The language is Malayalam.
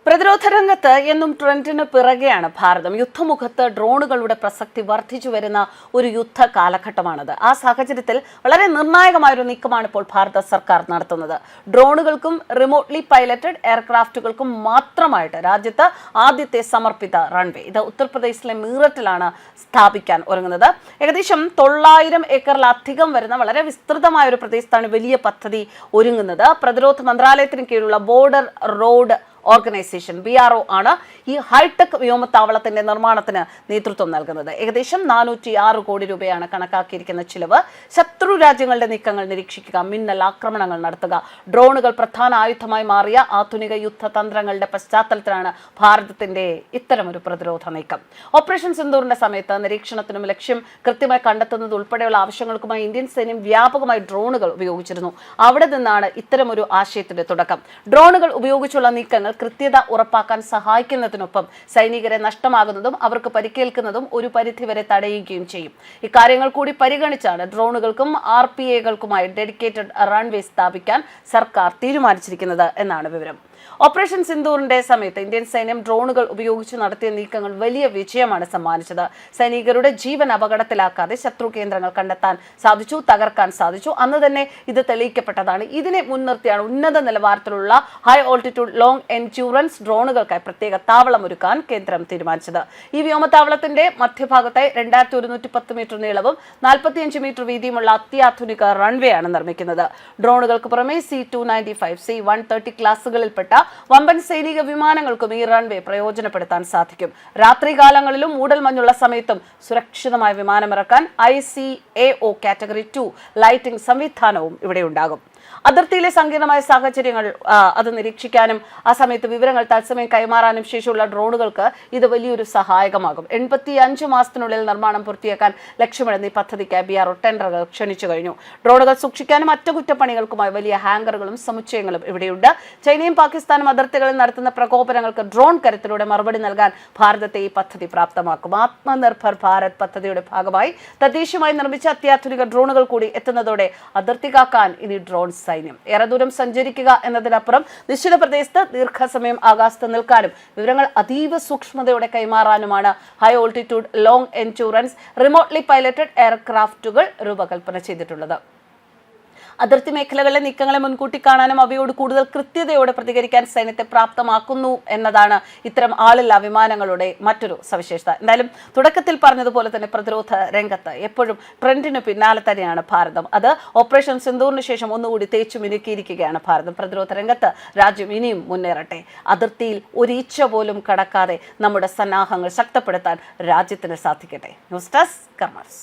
പ്രതിരോധ രംഗത്ത് എന്നും ട്രെൻഡിന് പിറകെയാണ് ഭാരതം. യുദ്ധമുഖത്ത് ഡ്രോണുകളുടെ പ്രസക്തി വർദ്ധിച്ചു വരുന്ന ഒരു യുദ്ധ കാലഘട്ടമാണത്. ആ സാഹചര്യത്തിൽ വളരെ നിർണായകമായൊരു നീക്കമാണ് ഇപ്പോൾ ഭാരത സർക്കാർ നടത്തുന്നത്. ഡ്രോണുകൾക്കും റിമോട്ട്ലി പൈലറ്റഡ് എയർക്രാഫ്റ്റുകൾക്കും മാത്രമായിട്ട് രാജ്യത്ത് ആദ്യത്തെ സമർപ്പിത റൺവേ ഇത് ഉത്തർപ്രദേശിലെ മീററ്റിലാണ് സ്ഥാപിക്കാൻ ഒരുങ്ങുന്നത്. ഏകദേശം 900 ഏക്കറിലധികം വരുന്ന വളരെ വിസ്തൃതമായ ഒരു പ്രദേശത്താണ് വലിയ പദ്ധതി ഒരുങ്ങുന്നത്. പ്രതിരോധ മന്ത്രാലയത്തിന് കീഴിലുള്ള ബോർഡർ റോഡ് ഓർഗനൈസേഷൻ BRO ആണ് ഈ ഹൈടെക് വ്യോമത്താവളത്തിന്റെ നിർമ്മാണത്തിന് നേതൃത്വം നൽകുന്നത്. ഏകദേശം 406 കോടി രൂപയാണ് കണക്കാക്കിയിരിക്കുന്ന ചിലവ്. ശത്രു രാജ്യങ്ങളുടെ നീക്കങ്ങൾ നിരീക്ഷിക്കുക, മിന്നൽ ആക്രമണങ്ങൾ നടത്തുക, ഡ്രോണുകൾ പ്രധാന ആയുധമായി മാറിയ ആധുനിക യുദ്ധതന്ത്രങ്ങളുടെ പശ്ചാത്തലത്തിലാണ് ഭാരതത്തിന്റെ ഇത്തരമൊരു പ്രതിരോധ നീക്കം. ഓപ്പറേഷൻ സിന്ദൂറിന്റെ സമയത്ത് നിരീക്ഷണത്തിനും ലക്ഷ്യം കൃത്യമായി കണ്ടെത്തുന്നത് ഉൾപ്പെടെയുള്ള ആവശ്യങ്ങൾക്കുമായി ഇന്ത്യൻ സൈന്യം വ്യാപകമായി ഡ്രോണുകൾ ഉപയോഗിച്ചിരുന്നു. അവിടെ നിന്നാണ് ഇത്തരമൊരു ആശയത്തിന്റെ തുടക്കം. ഡ്രോണുകൾ ഉപയോഗിച്ചുള്ള നീക്കങ്ങൾ കൃത്യത ഉറപ്പാക്കാൻ സഹായിക്കുന്നതിനൊപ്പം സൈനികരെ നഷ്ടമാകുന്നതും അവർക്ക് പരിക്കേൽക്കുന്നതും ഒരു പരിധിവരെ തടയുകയും ചെയ്യും. ഇക്കാര്യങ്ങൾ കൂടി പരിഗണിച്ചാണ് ഡ്രോണുകൾക്കും RPA-കൾക്കുമായി ഡെഡിക്കേറ്റഡ് റൺവേ സ്ഥാപിക്കാൻ സർക്കാർ തീരുമാനിച്ചിരിക്കുന്നത് എന്നാണ് വിവരം. ഓപ്പറേഷൻ സിന്ദൂറിന്റെ സമയത്ത് ഇന്ത്യൻ സൈന്യം ഡ്രോണുകൾ ഉപയോഗിച്ച് നടത്തിയ നീക്കങ്ങൾ വലിയ വിജയമാണ് സമ്മാനിച്ചത്. സൈനികരുടെ ജീവൻ അപകടത്തിലാക്കാതെ ശത്രു കേന്ദ്രങ്ങൾ കണ്ടെത്താൻ സാധിച്ചു, തകർക്കാൻ സാധിച്ചു. അന്ന് തന്നെ ഇത് തെളിയിക്കപ്പെട്ടതാണ്. ഇതിനെ മുൻനിർത്തിയാണ് ഉന്നത നിലവാരത്തിലുള്ള ഹൈ ഓൾട്ടിറ്റ്യൂഡ് ലോങ് എൻഡ്യൂറൻസ് ഡ്രോണുകൾക്കായി പ്രത്യേക താവളം ഒരുക്കാൻ കേന്ദ്രം തീരുമാനിച്ചത്. ഈ വ്യോമത്താവളത്തിന്റെ മധ്യഭാഗത്തായി 2110 മീറ്റർ നീളവും 45 മീറ്റർ വീതിയുമുള്ള അത്യാധുനിക റൺവേ ആണ് നിർമ്മിക്കുന്നത്. ഡ്രോണുകൾക്ക് പുറമെ C-295, C-130 ക്ലാസുകളിൽപ്പെട്ട വമ്പൻ സൈനിക വിമാനങ്ങൾക്കും ഈ റൺവേ പ്രയോജനപ്പെടുത്താൻ സാധിക്കും. രാത്രികാലങ്ങളിലും മൂടൽമഞ്ഞുള്ള സമയത്തും സുരക്ഷിതമായ വിമാനമിറക്കാൻ ICAO കാറ്റഗറി 2 ലൈറ്റിംഗ് സംവിധാനവും ഇവിടെ ഉണ്ടാകും. അതിർത്തിയിലെ സങ്കീർണമായ സാഹചര്യങ്ങൾ അത് നിരീക്ഷിക്കാനും ആ സമയത്ത് വിവരങ്ങൾ തത്സമയം കൈമാറാനും ശേഷിയുള്ള ഡ്രോണുകൾക്ക് ഇത് വലിയൊരു സഹായകമാകും. 85 മാസത്തിനുള്ളിൽ നിർമ്മാണം പൂർത്തിയാക്കാൻ ലക്ഷ്യമിടുന്ന ഈ പദ്ധതിക്കായി BRO ടെൻഡറുകൾ ക്ഷണിച്ചു കഴിഞ്ഞു. ഡ്രോണുകൾ സൂക്ഷിക്കാനും അറ്റകുറ്റപ്പണികൾക്കുമായി വലിയ ഹാങ്കറുകളും സമുച്ചയങ്ങളും ഇവിടെയുണ്ട്. ചൈനയും പാകിസ്ഥാനും അതിർത്തികളിൽ നടത്തുന്ന പ്രകോപനങ്ങൾക്ക് ഡ്രോൺ കരുത്തിലൂടെ മറുപടി നൽകാൻ ഭാരതത്തെ ഈ പദ്ധതി പ്രാപ്തമാക്കും. ആത്മനിർഭർ ഭാരത് പദ്ധതിയുടെ ഭാഗമായി തദ്ദേശീയമായി നിർമ്മിച്ച അത്യാധുനിക ഡ്രോണുകൾ കൂടി എത്തുന്നതോടെ അതിർത്തി കാക്കാൻ ഇനി ഡ്രോൺ സൈന്യം ഏറെ ദൂരം സഞ്ചരിക്കുക എന്നതിനപ്പുറം നിശ്ചിത പ്രദേശത്ത് ദീർഘസമയം ആകാശത്ത് നിൽക്കാനും വിവരങ്ങൾ അതീവ സൂക്ഷ്മതയോടെ കൈമാറാനുമാണ് high altitude long endurance remotely piloted എയർക്രാഫ്റ്റുകൾ രൂപകൽപ്പന ചെയ്തിട്ടുള്ളത്. അതിർത്തി മേഖലകളിലെ നീക്കങ്ങളെ മുൻകൂട്ടി കാണാനും അവയോട് കൂടുതൽ കൃത്യതയോടെ പ്രതികരിക്കാൻ സൈന്യത്തെ പ്രാപ്തമാക്കുന്നു എന്നതാണ് ഇത്തരം ആളില്ലാ വിമാനങ്ങളുടെ മറ്റൊരു സവിശേഷത. എന്തായാലും തുടക്കത്തിൽ പറഞ്ഞതുപോലെ തന്നെ പ്രതിരോധ രംഗത്ത് എപ്പോഴും ട്രെൻഡിന് പിന്നാലെ തന്നെയാണ് ഭാരതം. അത് ഓപ്പറേഷൻ സിന്ദൂറിന് ശേഷം ഒന്നുകൂടി തേച്ചു മിനുക്കിയിരിക്കുകയാണ് ഭാരതം. പ്രതിരോധ രംഗത്ത് രാജ്യം ഇനിയും മുന്നേറട്ടെ. അതിർത്തിയിൽ ഒരീച്ച പോലും കടക്കാതെ നമ്മുടെ സന്നാഹങ്ങൾ ശക്തിപ്പെടുത്താൻ രാജ്യത്തിന് സാധിക്കട്ടെ. News desk കർമ്മസ്.